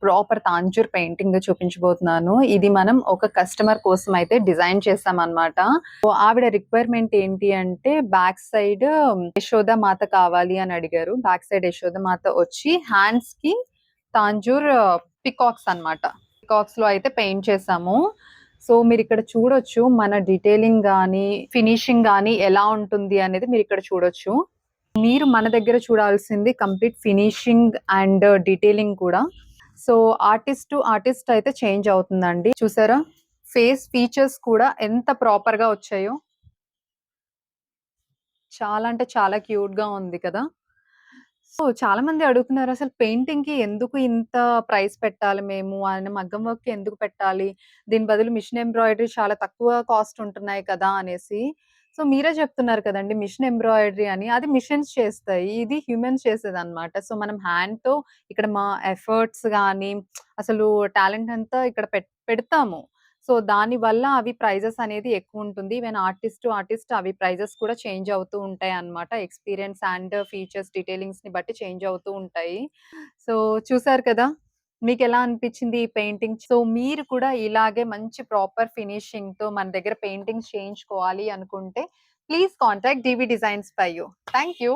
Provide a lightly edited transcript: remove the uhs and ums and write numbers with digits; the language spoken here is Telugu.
ప్రాపర్ తాంజూర్ పెయింటింగ్ చూపించబోతున్నాను. ఇది మనం ఒక కస్టమర్ కోసం అయితే డిజైన్ చేసామన్నమాట. సో ఆవిడ రిక్వైర్మెంట్ ఏంటి అంటే బ్యాక్ సైడ్ యశోద మాత కావాలి అని అడిగారు. బ్యాక్ సైడ్ యశోద మాత వచ్చి హ్యాండ్స్ కి తాంజూర్ పికాక్స్ అన్నమాట. పికాక్స్ లో అయితే పెయింట్ చేసాము. సో మీరు ఇక్కడ చూడొచ్చు మన డీటెయిలింగ్ గానీ ఫినిషింగ్ గానీ ఎలా ఉంటుంది అనేది మీరు ఇక్కడ చూడొచ్చు. మీరు మన దగ్గర చూడాల్సింది కంప్లీట్ ఫినిషింగ్ అండ్ డీటెయిలింగ్ కూడా. సో ఆర్టిస్ట్ టు ఆర్టిస్ట్ అయితే చేంజ్ అవుతుందండి. చూసారా ఫేస్ ఫీచర్స్ కూడా ఎంత ప్రాపర్ గా వచ్చాయో. చాలా అంటే చాలా క్యూట్ గా ఉంది కదా. సో చాలా మంది అడుగుతున్నారు అసలు పెయింటింగ్ కి ఎందుకు ఇంత ప్రైస్ పెట్టాలి మేము అని, మగ్గం వర్క్ కి ఎందుకు పెట్టాలి, దీని బదులు మిషన్ ఎంబ్రాయిడరీ చాలా తక్కువ కాస్ట్ ఉంటున్నాయి కదా అనేసి. సో మీరే చెప్తున్నారు కదండి మిషన్ ఎంబ్రాయిడరీ అని, అది మిషన్స్ చేస్తాయి, ఇది హ్యూమన్స్ చేసేది అనమాట. సో మనం హ్యాండ్ తో ఇక్కడ మా ఎఫర్ట్స్ కానీ అసలు టాలెంట్ అంతా ఇక్కడ పెడతాము. సో దాని వల్ల అవి ప్రైజెస్ అనేది ఎక్కువ ఉంటుంది. ఈవెన్ ఆర్టిస్ట్ టు ఆర్టిస్ట్ అవి ప్రైజెస్ కూడా చేంజ్ అవుతూ ఉంటాయి అన్నమాట. ఎక్స్పీరియన్స్ అండ్ ఫీచర్స్ డీటెయిలింగ్స్ ని బట్టి చేంజ్ అవుతూ ఉంటాయి. సో చూసారు కదా, మీకు ఎలా అనిపించింది ఈ పెయింటింగ్? సో మీరు కూడా ఇలాగే మంచి ప్రాపర్ ఫినిషింగ్ తో మన దగ్గర పెయింటింగ్స్ చేయించుకోవాలి అనుకుంటే please contact DV designs bye you. Thank you.